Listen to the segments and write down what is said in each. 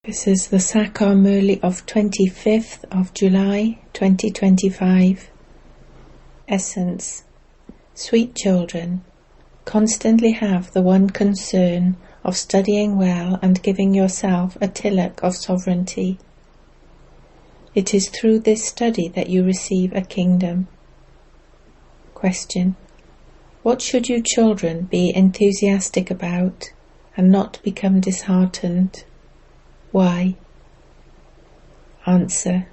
This is the Sakar Murli of 25th of July 2025. Essence. Sweet children, constantly have the one concern of studying well and giving yourself a tilak of sovereignty. It is through this study that you receive a kingdom. Question. What should you children be enthusiastic about and not become disheartened? Why? Answer.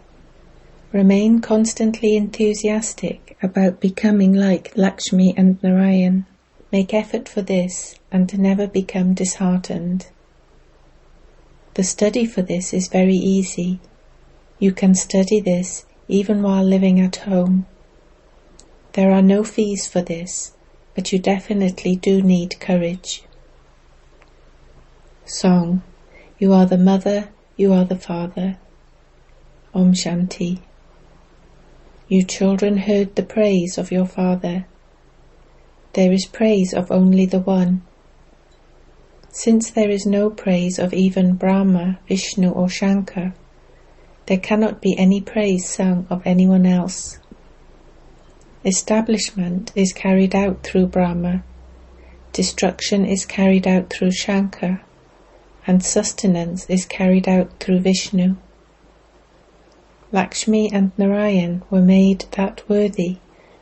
Remain constantly enthusiastic about becoming like Lakshmi and Narayan. Make effort for this and never become disheartened. The study for this is very easy. You can study this even while living at home. There are no fees for this, but you definitely do need courage. Song. You are the mother, you are the father. Om Shanti. You children heard the praise of your father. There is praise of only the one. Since there is no praise of even Brahma, Vishnu or Shankar, there cannot be any praise sung of anyone else. Establishment is carried out through Brahma, destruction is carried out through Shankar, and sustenance is carried out through Vishnu. Lakshmi and Narayan were made that worthy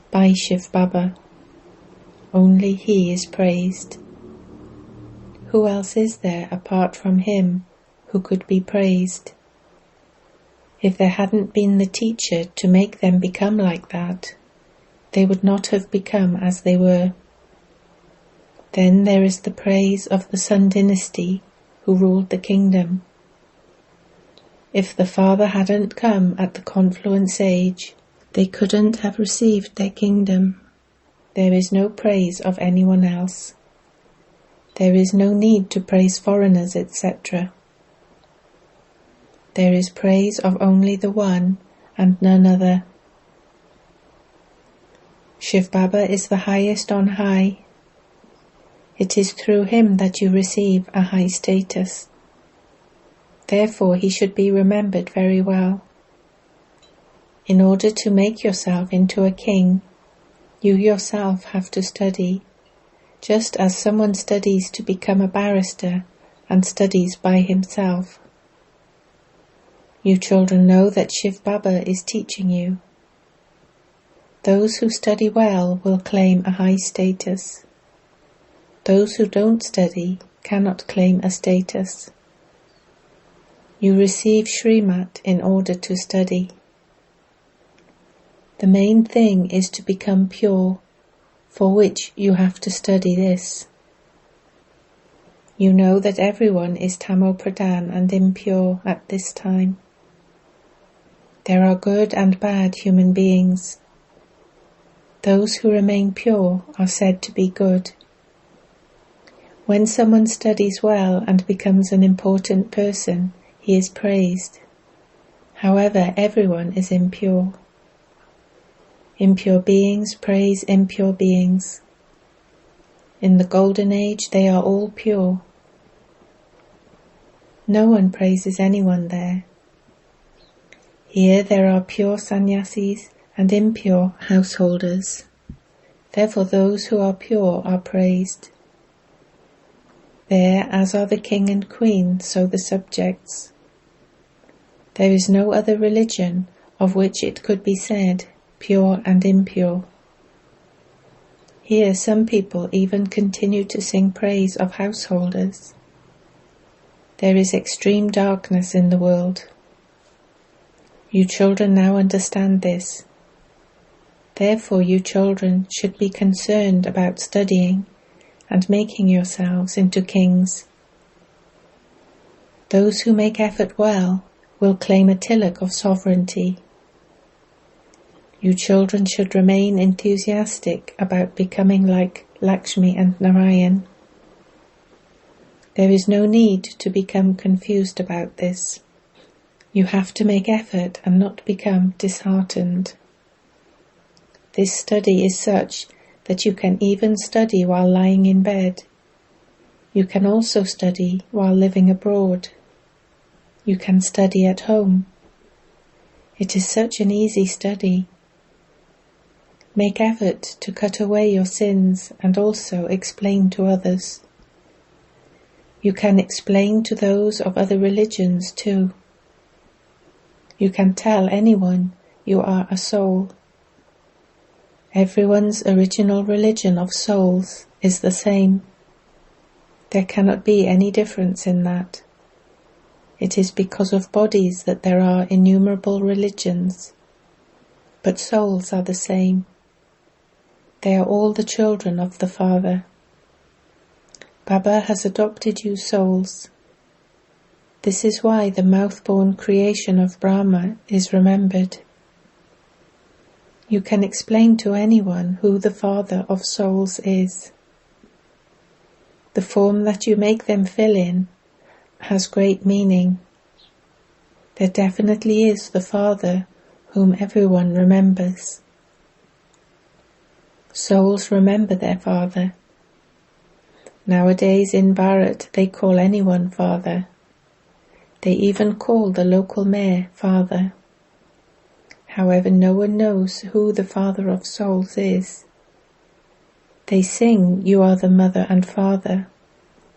by Shivbaba. Only he is praised. Who else is there apart from him who could be praised? If there hadn't been the teacher to make them become like that, they would not have become as they were. Then there is the praise of the Sun dynasty who ruled the kingdom. If the father hadn't come at the confluence age, they couldn't have received their kingdom. There is no praise of anyone else. There is no need to praise foreigners, etc. There is praise of only the one and none other. Shivbaba is the highest on high. It is through him that you receive a high status. Therefore he should be remembered very well. In order to make yourself into a king, you yourself have to study, just as someone studies to become a barrister and studies by himself. You children know that Shivbaba is teaching you. Those who study well will claim a high status. Those who don't study cannot claim a status. You receive Srimat in order to study. The main thing is to become pure, for which you have to study this. You know that everyone is Tamo-pradhan and impure at this time. There are good and bad human beings. Those who remain pure are said to be good. When someone studies well and becomes an important person, he is praised. However, everyone is impure. Impure beings praise impure beings. In the golden age, they are all pure. No one praises anyone there. Here there are pure sannyasis and impure householders. Therefore those who are pure are praised. There, as are the king and queen, so the subjects. There is no other religion of which it could be said, pure and impure. Here some people even continue to sing praise of householders. There is extreme darkness in the world. You children now understand this. Therefore you children should be concerned about studying and making yourselves into kings. Those who make effort well will claim a tilak of sovereignty. You children should remain enthusiastic about becoming like Lakshmi and Narayan. There is no need to become confused about this. You have to make effort and not become disheartened. This study is such that you can even study while lying in bed. You can also study while living abroad. You can study at home. It is such an easy study. Make effort to cut away your sins and also explain to others. You can explain to those of other religions too. You can tell anyone you are a soul. Everyone's original religion of souls is the same. There cannot be any difference in that. It is because of bodies that there are innumerable religions, but souls are the same. They are all the children of the Father. Baba has adopted you souls. This is why the mouth-born creation of Brahma is remembered. You can explain to anyone who the Father of souls is. The form that you make them fill in has great meaning. There definitely is the Father whom everyone remembers. Souls remember their Father. Nowadays in Bharat they call anyone Father. They even call the local mayor Father. However, no one knows who the Father of souls is. They sing, "You are the Mother and Father,"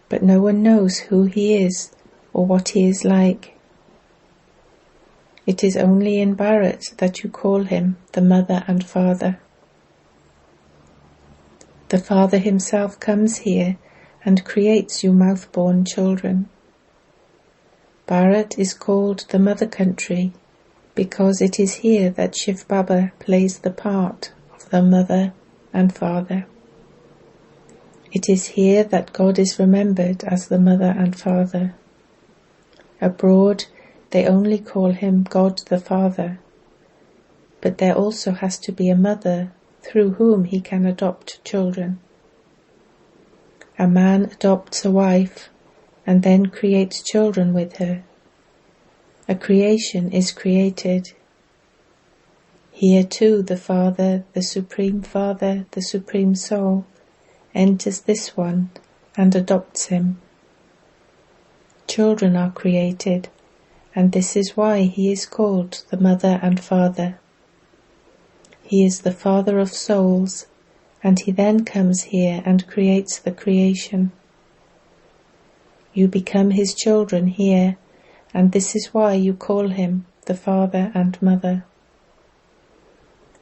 but no one knows who he is or what he is like. It is only in Bharat that you call him the Mother and Father. The Father himself comes here and creates you mouth-born children. Bharat is called the Mother Country because it is here that Shivbaba plays the part of the Mother and Father. It is here that God is remembered as the Mother and Father. Abroad, they only call him God the Father, but there also has to be a mother through whom he can adopt children. A man adopts a wife and then creates children with her. A creation is created. Here too the Father, the Supreme Father, the Supreme Soul, enters this one and adopts him. Children are created, and this is why he is called the Mother and Father. He is the Father of souls, and he then comes here and creates the creation. You become his children here, and this is why you call him the Father and Mother.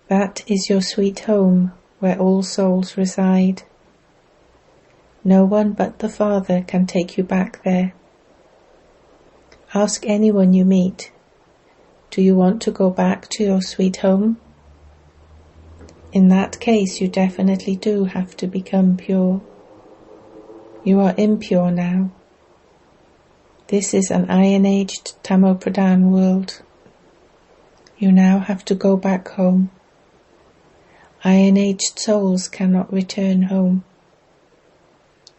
That is your sweet home where all souls reside. No one but the Father can take you back there. Ask anyone you meet, do you want to go back to your sweet home? In that case, you definitely do have to become pure. You are impure now. This is an iron-aged Tamo-Pradhan world. You now have to go back home. Iron-aged souls cannot return home.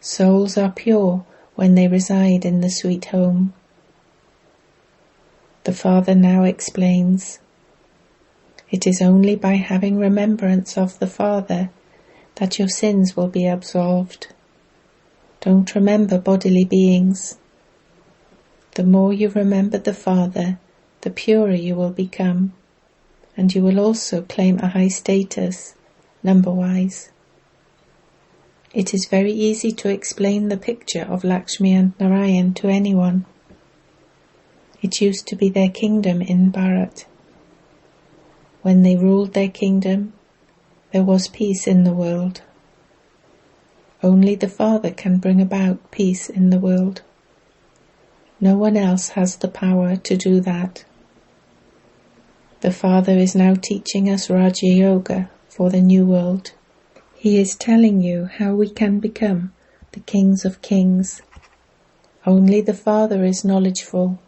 Souls are pure when they reside in the sweet home. The Father now explains, it is only by having remembrance of the Father that your sins will be absolved. Don't remember bodily beings. The more you remember the Father, the purer you will become, and you will also claim a high status, number-wise. It is very easy to explain the picture of Lakshmi and Narayan to anyone. It used to be their kingdom in Bharat. When they ruled their kingdom, there was peace in the world. Only the Father can bring about peace in the world. No one else has the power to do that. The Father is now teaching us Raja Yoga for the new world. He is telling you how we can become the kings of kings. Only the Father is knowledgeful,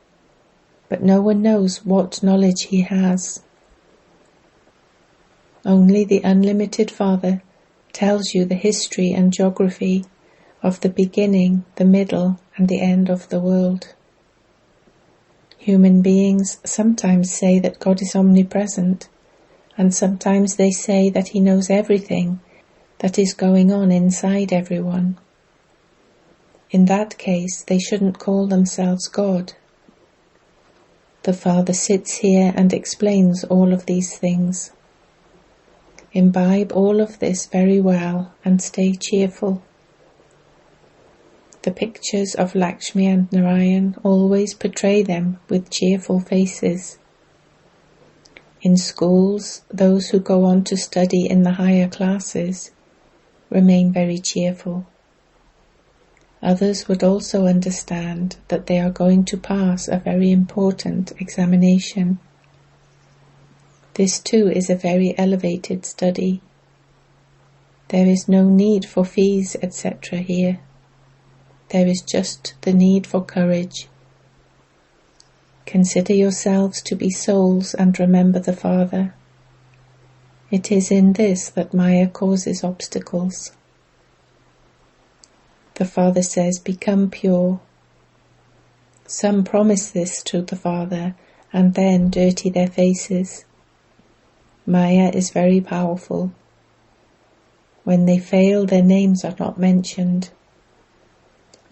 but no one knows what knowledge he has. Only the unlimited Father tells you the history and geography of the beginning, the middle, and the end of the world. Human beings sometimes say that God is omnipresent, and sometimes they say that he knows everything that is going on inside everyone. In that case, they shouldn't call themselves God. The Father sits here and explains all of these things. Imbibe all of this very well and stay cheerful. The pictures of Lakshmi and Narayan always portray them with cheerful faces. In schools, those who go on to study in the higher classes remain very cheerful. Others would also understand that they are going to pass a very important examination. This too is a very elevated study. There is no need for fees, etc. here. There is just the need for courage. Consider yourselves to be souls and remember the Father. It is in this that Maya causes obstacles. The Father says, become pure. Some promise this to the Father and then dirty their faces. Maya is very powerful. When they fail, their names are not mentioned.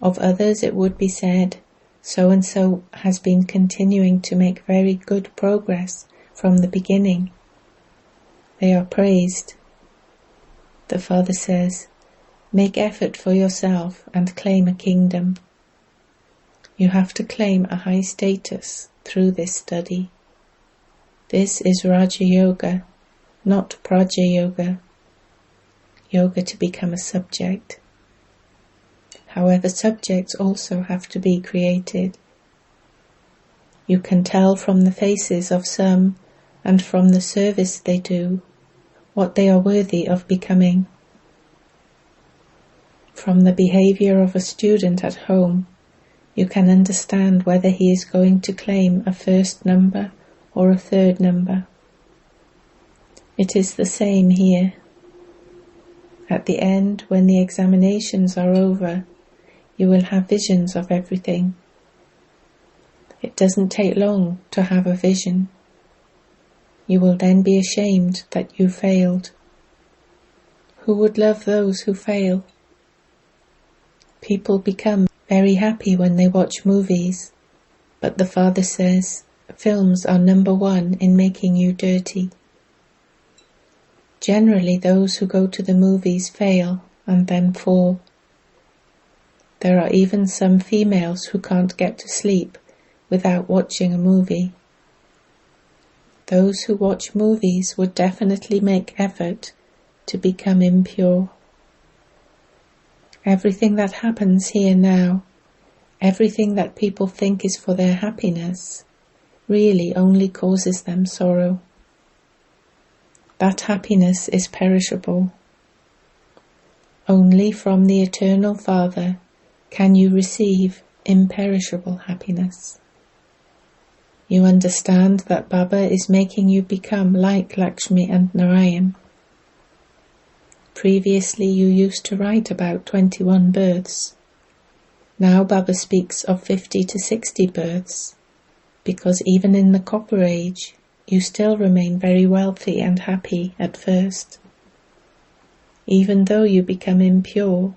Of others it would be said, so-and-so has been continuing to make very good progress from the beginning. They are praised. The Father says, make effort for yourself and claim a kingdom. You have to claim a high status through this study. This is Raja Yoga, not Praja Yoga. Yoga to become a subject. However, subjects also have to be created. You can tell from the faces of some and from the service they do what they are worthy of becoming. From the behavior of a student at home, you can understand whether he is going to claim a first number or a third number. It is the same here. At the end, when the examinations are over, you will have visions of everything. It doesn't take long to have a vision. You will then be ashamed that you failed. Who would love those who fail? People become very happy when they watch movies, but the Father says, films are number one in making you dirty. Generally, those who go to the movies fail and then fall. There are even some females who can't get to sleep without watching a movie. Those who watch movies would definitely make effort to become impure. Everything that happens here now, everything that people think is for their happiness, really only causes them sorrow. That happiness is perishable. Only from the Eternal Father can you receive imperishable happiness. You understand that Baba is making you become like Lakshmi and Narayan. Previously you used to write about 21 births. Now Baba speaks of 50 to 60 births, because even in the Copper Age, you still remain very wealthy and happy at first. Even though you become impure,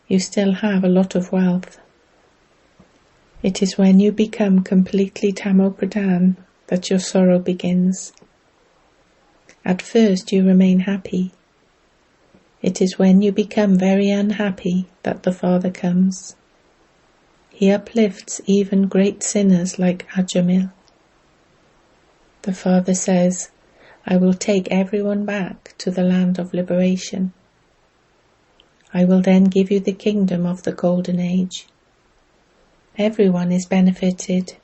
you still have a lot of wealth. It is when you become completely Tamopradhan that your sorrow begins. At first you remain happy. It is when you become very unhappy that the Father comes. He uplifts even great sinners like Ajamil. The Father says, I will take everyone back to the land of liberation. I will then give you the kingdom of the Golden Age. Everyone is benefited.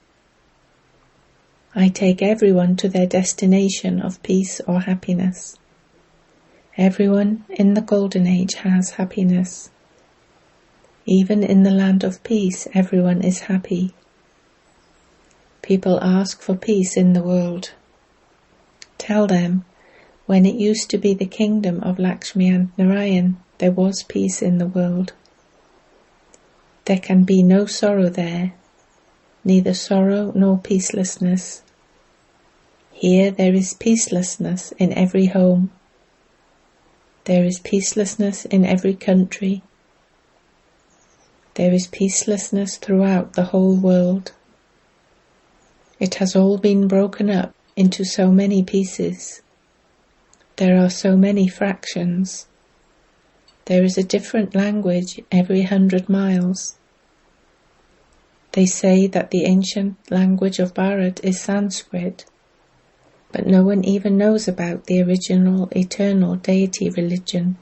I take everyone to their destination of peace or happiness. Everyone in the Golden Age has happiness. Even in the land of peace, everyone is happy. People ask for peace in the world. Tell them, when it used to be the kingdom of Lakshmi and Narayan, there was peace in the world. There can be no sorrow there, neither sorrow nor peacelessness. Here there is peacelessness in every home. There is peacelessness in every country. There is peacelessness throughout the whole world. It has all been broken up into so many pieces. There are so many fractions. There is a different language every 100 miles. They say that the ancient language of Bharat is Sanskrit, but no one even knows about the original eternal deity religion.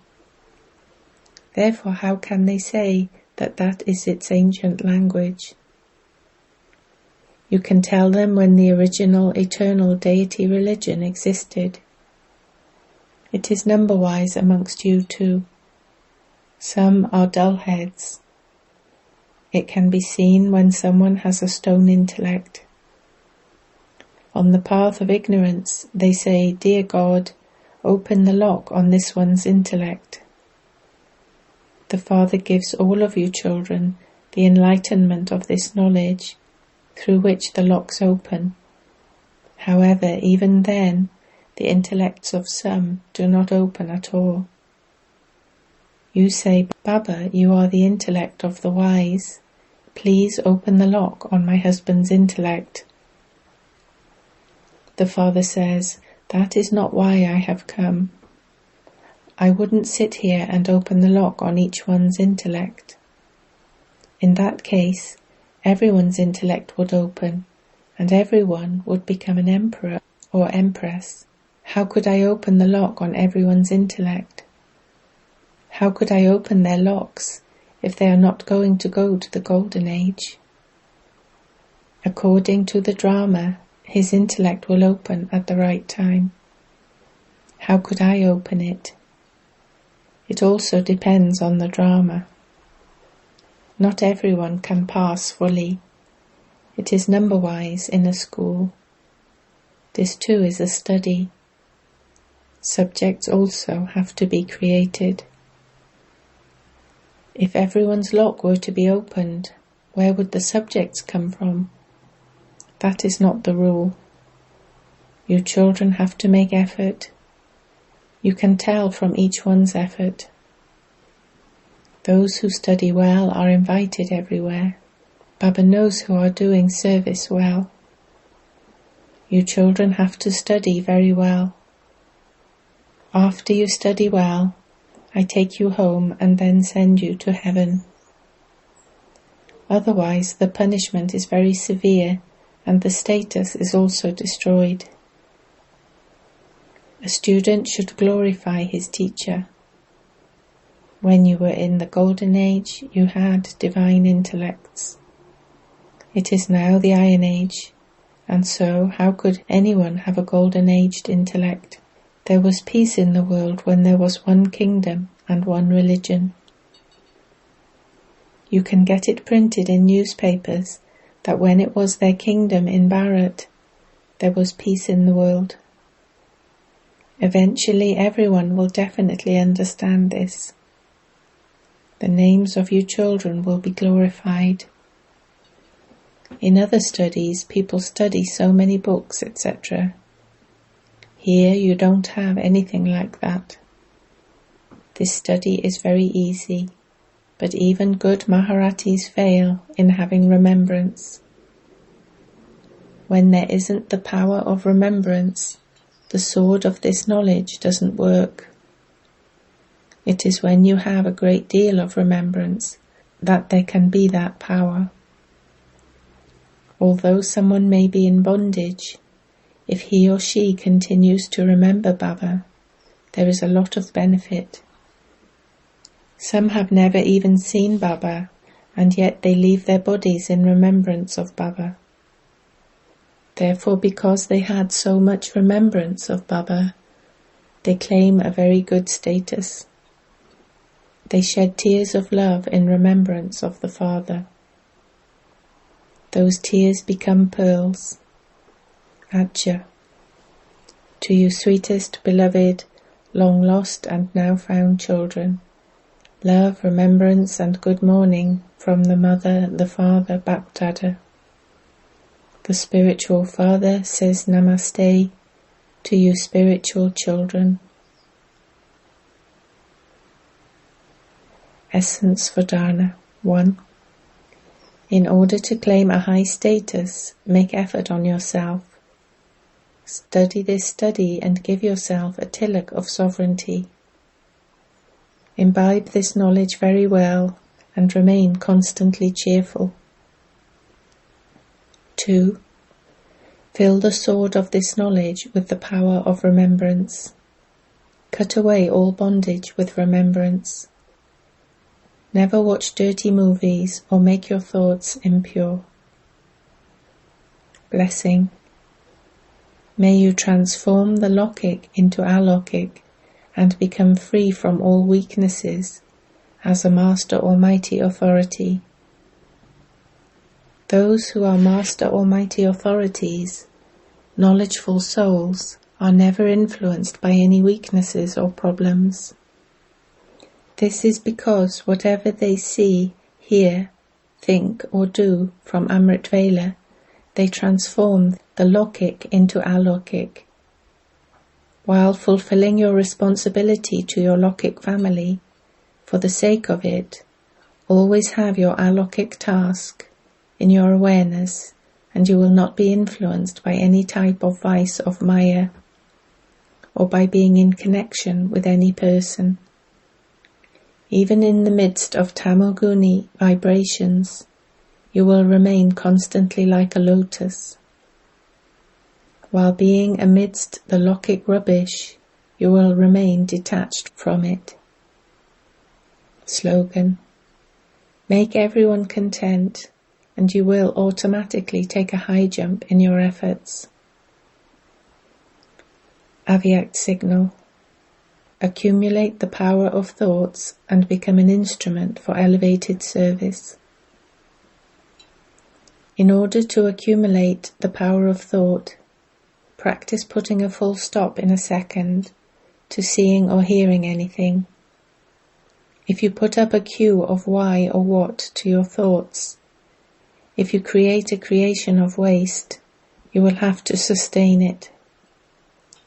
Therefore, how can they say that that is its ancient language? You can tell them when the original eternal deity religion existed. It is number-wise amongst you too. Some are dull-heads. It can be seen when someone has a stone intellect. On the path of ignorance, they say, "Dear God, open the lock on this one's intellect." The Father gives all of you children the enlightenment of this knowledge, through which the locks open. However, even then, the intellects of some do not open at all. You say, "Baba, you are the intellect of the wise. Please open the lock on my husband's intellect." The Father says, "That is not why I have come. I wouldn't sit here and open the lock on each one's intellect. In that case, everyone's intellect would open, and everyone would become an emperor or empress. How could I open the lock on everyone's intellect? How could I open their locks if they are not going to go to the Golden Age? According to the drama, his intellect will open at the right time. How could I open it? It also depends on the drama. Not everyone can pass fully. It is number-wise in a school. This too is a study. Subjects also have to be created. If everyone's lock were to be opened, where would the subjects come from? That is not the rule. You children have to make effort. You can tell from each one's effort. Those who study well are invited everywhere. Baba knows who are doing service well. You children have to study very well. After you study well, I take you home and then send you to heaven. Otherwise, the punishment is very severe and the status is also destroyed. A student should glorify his teacher. When you were in the Golden Age, you had divine intellects. It is now the Iron Age, and so how could anyone have a golden-aged intellect? There was peace in the world when there was one kingdom and one religion. You can get it printed in newspapers that when it was their kingdom in Bharat, there was peace in the world. Eventually everyone will definitely understand this. The names of you children will be glorified. In other studies, people study so many books, etc. Here you don't have anything like that. This study is very easy, but even good Maharatis fail in having remembrance. When there isn't the power of remembrance, the sword of this knowledge doesn't work. It is when you have a great deal of remembrance that there can be that power. Although someone may be in bondage, if he or she continues to remember Baba, there is a lot of benefit. Some have never even seen Baba, and yet they leave their bodies in remembrance of Baba. Therefore, because they had so much remembrance of Baba, they claim a very good status. They shed tears of love in remembrance of the Father. Those tears become pearls. Acha. To you sweetest, beloved, long lost and now found children, love, remembrance and good morning from the Mother, the Father, Baptada. The spiritual Father says Namaste to you spiritual children. Essence for Dharna 1. In order to claim a high status, make effort on yourself. Study this study and give yourself a tilak of sovereignty. Imbibe this knowledge very well and remain constantly cheerful. 2. Fill the sword of this knowledge with the power of remembrance. Cut away all bondage with remembrance. Never watch dirty movies or make your thoughts impure. Blessing. May you transform the Lokik into Alokik and become free from all weaknesses as a Master Almighty Authority. Those who are Master Almighty Authorities, knowledgeful souls, are never influenced by any weaknesses or problems. This is because whatever they see, hear, think or do from Amrit Vela, they transform the Lokik into Alokik. While fulfilling your responsibility to your Lokik family, for the sake of it, always have your Alokik task in your awareness, and you will not be influenced by any type of vice of Maya, or by being in connection with any person. Even in the midst of tamoguni vibrations, you will remain constantly like a lotus. While being amidst the Lokik rubbish, you will remain detached from it. Slogan: make everyone content, and you will automatically take a high jump in your efforts. Avyak signal: accumulate the power of thoughts and become an instrument for elevated service. In order to accumulate the power of thought, practice putting a full stop in a second to seeing or hearing anything. If you put up a queue of why or what to your thoughts, if you create a creation of waste, you will have to sustain it.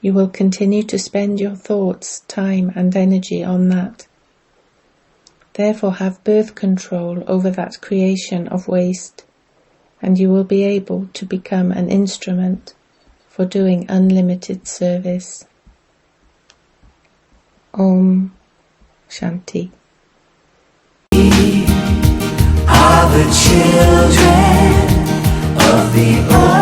You will continue to spend your thoughts, time and energy on that. Therefore have birth control over that creation of waste, and you will be able to become an instrument for doing unlimited service. Om Shanti. We are the children of the earth.